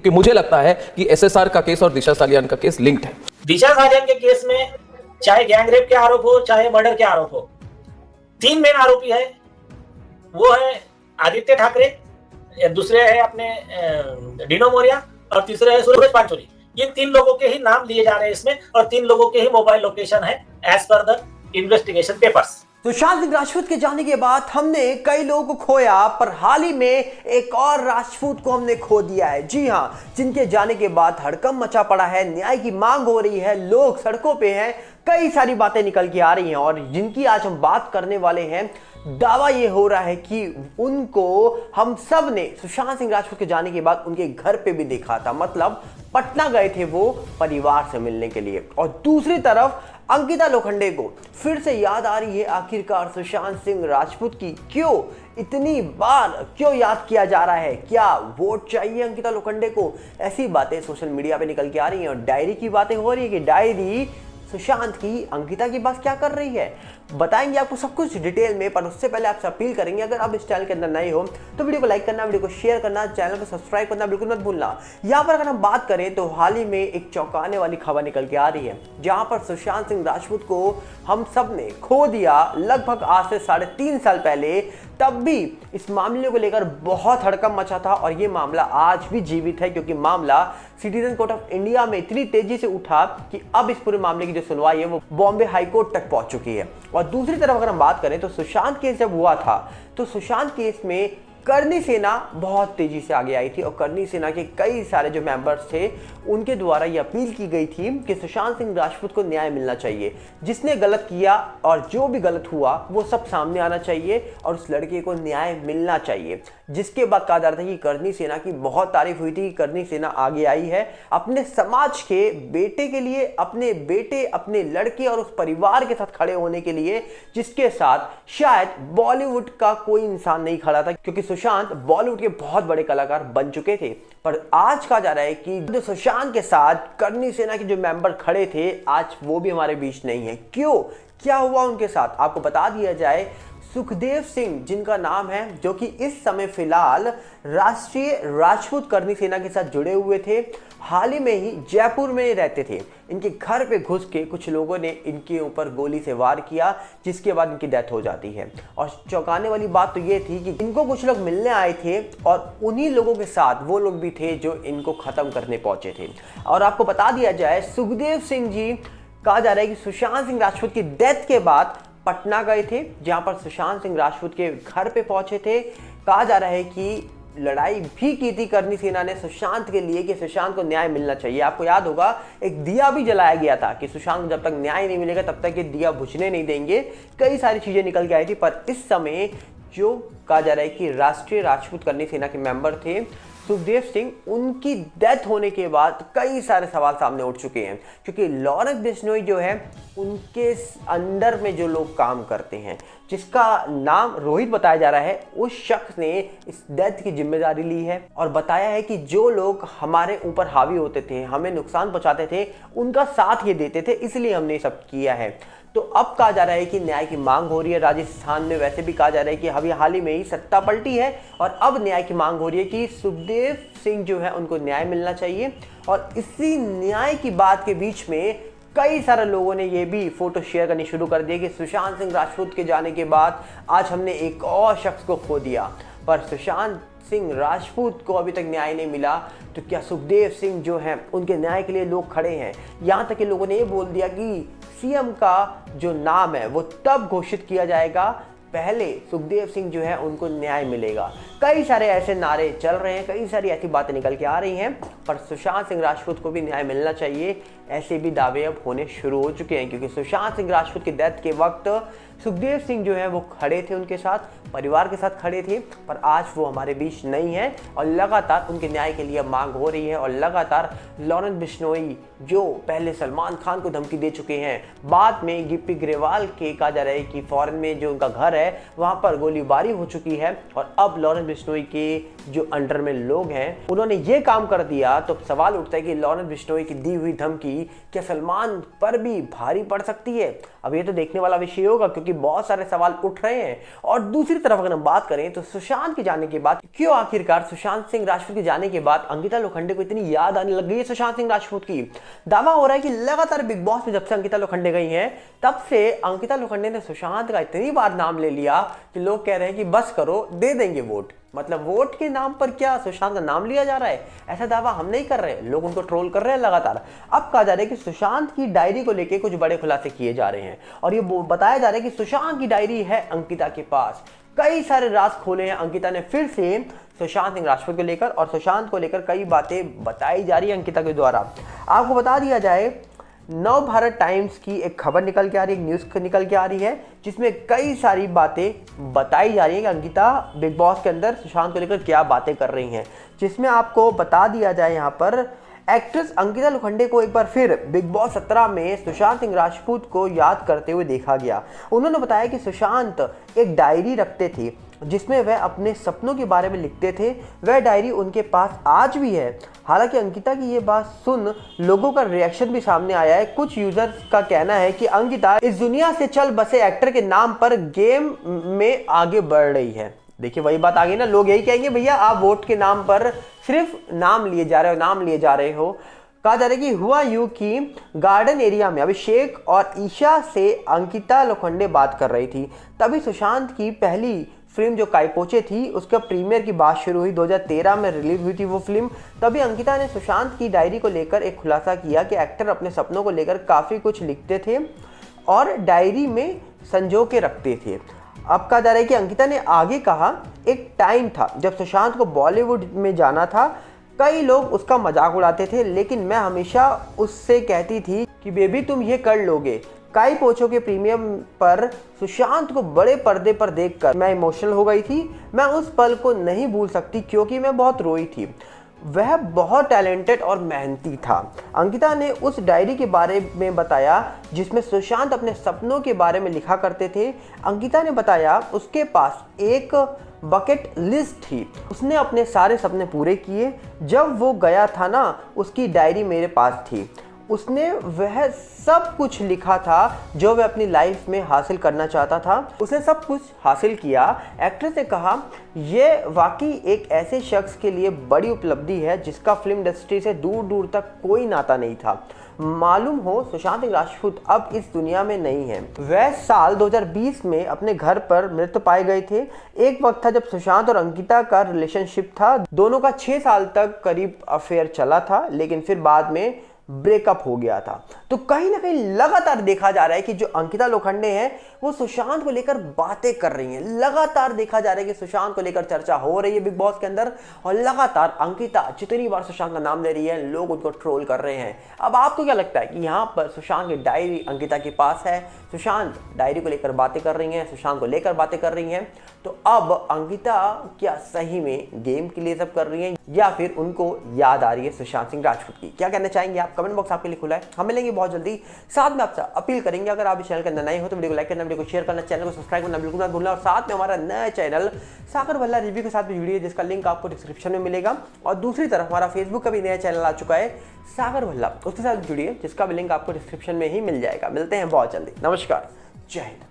क्योंकि मुझे लगता है कि एसएसआर का केस और दिशा सालियान का केस लिंक्ड है। दिशा सालियान के केस में चाहे गैंगरेप के आरोप हो चाहे मर्डर के आरोप हो, 3 मेन आरोपी है। वो है आदित्य ठाकरे, दूसरे है अपने डिनो मोरिया और तीसरे है सूरज पांचोली। इन 3 लोगों के ही नाम लिए जा रहे हैं इसमें और 3 लोगों के ही मोबाइल लोकेशन है एज पर the investigation papers. Sushant Singh Rajput के जाने के बाद हमने कई लोगों को खोया, पर हाल ही में एक और राजपूत को हमने खो दिया है। जी हां, जिनके जाने के बाद हड़कंप मचा पड़ा है, न्याय की मांग हो रही है, लोग सड़कों पे हैं, कई सारी बातें निकल के आ रही हैं और जिनकी आज हम बात करने वाले हैं। दावा ये हो रहा है कि उनको हम सब ने सुशांत सिंह राजपूत के जाने के बाद उनके घर पे भी देखा था, मतलब पटना गए थे वो परिवार से मिलने के लिए। और दूसरी तरफ अंकिता लोखंडे को फिर से याद आ रही है आखिरकार सुशांत सिंह राजपूत की क्यों इतनी बार क्यों याद किया जा रहा है, क्या वोट चाहिए अंकिता लोखंडे को। ऐसी बातें सोशल मीडिया पे निकल के आ रही हैं और डायरी की बातें हो रही है कि डायरी सुशांत की अंकिता की बात क्या कर रही है। बताएंगे आपको सब कुछ डिटेल में, पर उससे पहले आपसे अपील करेंगे अगर आप इस चैनल के अंदर नए हो तो वीडियो को लाइक करना, वीडियो को शेयर करना, चैनल को सब्सक्राइब करना बिल्कुल मत भूलना। यहाँ पर अगर हम बात करें तो हाल ही में एक चौंकाने वाली खबर निकल के आ रही है, जहां पर सुशांत सिंह राजपूत को हम सब ने खो दिया लगभग आज से 3.5 साल पहले। तब भी इस मामले को लेकर बहुत हड़कंप मचा था और ये मामला आज भी जीवित है, क्योंकि मामला सिटीजन कोर्ट ऑफ इंडिया में इतनी तेजी से उठा कि अब इस पूरे मामले की जो सुनवाई है वो बॉम्बे हाई कोर्ट तक पहुंच चुकी है। और दूसरी तरफ अगर हम बात करें तो सुशांत केस जब हुआ था तो सुशांत केस में करनी सेना बहुत तेजी से आगे आई थी और करनी सेना के कई सारे जो मेंबर्स थे उनके द्वारा ये अपील की गई थी कि सुशांत सिंह राजपूत को न्याय मिलना चाहिए। जिसने गलत किया और जो भी गलत हुआ वो सब सामने आना चाहिए और उस लड़के को न्याय मिलना चाहिए। जिसके बाद कहा जा रहा था कि करनी सेना की बहुत तारीफ हुई थी, करनी सेना आगे आई है अपने समाज के बेटे के लिए, अपने बेटे, अपने लड़के और उस परिवार के साथ खड़े होने के लिए जिसके साथ शायद बॉलीवुड का कोई इंसान नहीं खड़ा था, क्योंकि सुशांत बॉलीवुड के बहुत बड़े कलाकार बन चुके थे। पर आज कहा जा रहा है कि जो सुशांत के साथ करनी सेना के जो मेंबर खड़े थे आज वो भी हमारे बीच नहीं है। क्यों, क्या हुआ उनके साथ, आपको बता दिया जाए। सुखदेव सिंह जिनका नाम है, जो कि इस समय फिलहाल राष्ट्रीय राजपूत करनी सेना के साथ जुड़े हुए थे, हाल ही में ही जयपुर में रहते थे। इनके घर पे घुस के कुछ लोगों ने इनके ऊपर गोली से वार किया, जिसके बाद इनकी डेथ हो जाती है। और चौंकाने वाली बात तो ये थी कि इनको कुछ लोग मिलने आए थे और उन्हीं लोगों के साथ वो लोग भी थे जो इनको खत्म करने पहुंचे थे। और आपको बता दिया जाए, सुखदेव सिंह जी कहा जा रहा है कि सुशांत सिंह राजपूत की डेथ के बाद पटना गए थे, जहां पर सुशांत सिंह राजपूत के घर पे पहुंचे थे। कहा जा रहा है कि लड़ाई भी की थी करनी सेना ने सुशांत के लिए कि सुशांत को न्याय मिलना चाहिए। आपको याद होगा एक दिया भी जलाया गया था कि सुशांत को जब तक न्याय नहीं मिलेगा तब तक ये दिया बुझने नहीं देंगे। कई सारी चीजें निकल के आई थी, पर इस समय जो कहा जा रहा है कि राष्ट्रीय राजपूत करनी सेना के मेंबर थे सुखदेव सिंह, उनकी डेथ होने के बाद कई सारे सवाल सामने उठ चुके हैं, क्योंकि लॉरेंस बिश्नोई जो है उनके अंडर में जो लोग काम करते हैं, जिसका नाम रोहित बताया जा रहा है, उस शख्स ने इस डेथ की जिम्मेदारी ली है और बताया है कि जो लोग हमारे ऊपर हावी होते थे, हमें नुकसान पहुंचाते थे, उनका साथ ये देते थे, इसलिए हमने सब किया है। तो अब कहा जा रहा है कि न्याय की मांग हो रही है। राजस्थान में वैसे भी कहा जा रहा है कि अभी हाल ही में ही सत्ता पलटी है और अब न्याय की मांग हो रही है कि सुखदेव सिंह जो है उनको न्याय मिलना चाहिए। और इसी न्याय की बात के बीच में कई सारे लोगों ने ये भी फोटो शेयर करनी शुरू कर दिए कि सुशांत सिंह राजपूत के जाने के बाद आज हमने एक और शख्स को खो दिया, पर सुशांत सिंह राजपूत को अभी तक न्याय नहीं मिला। तो क्या सुखदेव सिंह जो हैं उनके न्याय के लिए लोग खड़े हैं। यहाँ तक कि लोगों ने ये बोल दिया कि सीएम का जो नाम है वो तब घोषित किया जाएगा, पहले सुखदेव सिंह जो है उनको न्याय मिलेगा। कई सारे ऐसे नारे चल रहे हैं, कई सारी ऐसी बातें निकल के आ रही हैं, पर सुशांत सिंह राजपूत को भी न्याय मिलना चाहिए, ऐसे भी दावे अब होने शुरू हो चुके हैं। क्योंकि सुशांत सिंह राजपूत की डेथ के वक्त सुखदेव सिंह जो है वो खड़े थे, उनके साथ परिवार के साथ खड़े थे, पर आज वो हमारे बीच नहीं है और लगातार उनके न्याय के लिए मांग हो रही है। और लगातार लॉरेंस बिश्नोई जो पहले सलमान खान को धमकी दे चुके हैं, बाद में गिप्पी ग्रेवाल के कहा जा रहा है कि फॉरेन में जो उनका घर है है वहां पर गोलीबारी हो चुकी है और अब लॉरेंस बिश्नोई के जो अंडर में लोग हैं उन्होंने ये काम कर दिया, तो सवाल उठता है कि लॉरेंस बिश्नोई की दी हुई धमकी क्या सलमान पर भी भारी पड़ सकती है। अब ये तो देखने वाला विषय होगा क्योंकि बहुत सारे सवाल उठ रहे हैं। और दूसरी तरफ अगर हम बात करें तो सुशांत के जाने के बाद क्यों आखिरकार सुशांत सिंह राजपूत के जाने के बाद अंकिता लोखंडे को इतनी याद आने लग गई है सुशांत सिंह राजपूत की। दावा हो रहा है कि लगातार बिग बॉस में जब से अंकिता लोखंडे गई हैं तब से अंकिता लोखंडे ने सुशांत का इतनी बार नाम ले लिया कि लोग कह रहे हैं कि बस करो, दे देंगे वोट। मतलब वोट के नाम पर क्या सुशांत का नाम लिया जा रहा है, ऐसा दावा हम नहीं कर रहे, लोग उनको ट्रोल कर रहे हैं लगातार। अब कहा जा रहा है कि सुशांत की डायरी को लेकर कुछ बड़े खुलासे किए जा रहे हैं और ये बताया जा रहा है कि सुशांत की डायरी है अंकिता के पास। कई सारे राज खोले हैं अंकिता ने फिर से सुशांत सिंह राजपूत को लेकर, और सुशांत को लेकर कई बातें बताई जा रही है अंकिता के द्वारा। आपको बता दिया जाए, नव भारत टाइम्स की एक खबर निकल के आ रही है, एक न्यूज़ निकल के आ रही है जिसमें कई सारी बातें बताई जा रही है कि अंकिता बिग बॉस के अंदर सुशांत को लेकर क्या बातें कर रही हैं। जिसमें आपको बता दिया जाए, यहाँ पर एक्ट्रेस अंकिता लोखंडे को एक बार फिर बिग बॉस 17 में सुशांत सिंह राजपूत को याद करते हुए देखा गया। उन्होंने बताया कि सुशांत एक डायरी रखते थे जिसमें वह अपने सपनों के बारे में लिखते थे। वह डायरी उनके पास आज भी है। हालांकि अंकिता की ये बात सुन लोगों का रिएक्शन भी सामने आया है। कुछ यूजर्स का कहना है कि अंकिता इस दुनिया से चल बसे एक्टर के नाम पर गेम में आगे बढ़ रही है। देखिए वही बात आ गई ना, लोग यही कहेंगे भैया आप वोट के नाम पर सिर्फ नाम लिए जा रहे हो। कहा जा रहा है कि हुआ यूं कि गार्डन एरिया में अभिषेक और ईशा से अंकिता लोखंडे बात कर रही थी। तभी सुशांत की पहली फिल्म जो कायपोचे थी उसका प्रीमियर की बात शुरू हुई। 2013 में रिलीज हुई थी वो फिल्म। तभी अंकिता ने सुशांत की डायरी को लेकर एक खुलासा किया कि एक्टर अपने सपनों को लेकर काफ़ी कुछ लिखते थे और डायरी में संजो के रखते थे। अब कहा जा रहा है कि अंकिता ने आगे कहा, एक टाइम था जब सुशांत को बॉलीवुड में जाना था। कई लोग उसका मजाक उड़ाते थे लेकिन मैं हमेशा उससे कहती थी कि बेबी तुम ये कर लोगे। काई पोछो के प्रीमियम पर सुशांत को बड़े पर्दे पर देखकर मैं इमोशनल हो गई थी। मैं उस पल को नहीं भूल सकती क्योंकि मैं बहुत रोई थी। वह बहुत टैलेंटेड और मेहनती था। अंकिता ने उस डायरी के बारे में बताया जिसमें सुशांत अपने सपनों के बारे में लिखा करते थे। अंकिता ने बताया उसके पास एक बकेट लिस्ट थी, उसने अपने सारे सपने पूरे किए। जब वो गया था ना, उसकी डायरी मेरे पास थी। उसने वह सब कुछ लिखा था जो वह अपनी लाइफ में हासिल करना चाहता था। उसने सब कुछ हासिल किया। एक्ट्रेस ने कहा, यह वाकई एक ऐसे शख्स के लिए बड़ी उपलब्धि है जिसका फिल्म इंडस्ट्री से दूर दूर तक कोई नाता नहीं था। मालूम हो सुशांत सिंह राजपूत अब इस दुनिया में नहीं है। वह साल 2020 में अपने घर पर मृत पाए गए थे। एक वक्त था जब सुशांत और अंकिता का रिलेशनशिप था। दोनों का 6 साल तक करीब अफेयर चला था लेकिन फिर बाद में ब्रेकअप हो गया था। तो कहीं ना कहीं लगातार देखा जा रहा है कि जो अंकिता लोखंडे हैं वो सुशांत को लेकर बातें कर रही हैं। लगातार देखा जा रहा है कि सुशांत को लेकर चर्चा हो रही है बिग बॉस के अंदर और लगातार अंकिता जितनी बार सुशांत का नाम ले रही है लोग उनको ट्रोल कर रहे हैं। अब आपको क्या लगता है कि यहाँ पर सुशांत की डायरी अंकिता के पास है, सुशांत डायरी को लेकर बातें कर रही हैं, सुशांत को लेकर बातें कर रही हैं, तो अब अंकिता क्या सही में गेम के लिए सब कर रही हैं या फिर उनको याद आ रही है सुशांत सिंह राजपूत की? क्या कहना चाहेंगे आप? कमेंट बॉक्स आपके लिए खुला है। हम मिलेंगे बहुत जल्दी। साथ में आपसे अपील करेंगे अगर आप इस चैनल के अंदर नए हो तो वीडियो को लाइक करना, वीडियो को शेयर करना, चैनल को सब्सक्राइब करना बिल्कुल मत भूलना। और साथ में हमारा नया चैनल सागर भल्ला रिव्यू के साथ भी जुड़िए जिसका लिंक आपको डिस्क्रिप्शन में मिलेगा। और दूसरी तरफ हमारा फेसबुक का भी नया चैनल आ चुका है सागर भल्ला, उसके साथ जुड़िए जिसका भी लिंक आपको डिस्क्रिप्शन में ही मिल जाएगा। मिलते हैं बहुत जल्दी। नमस्कार, जय हिंद।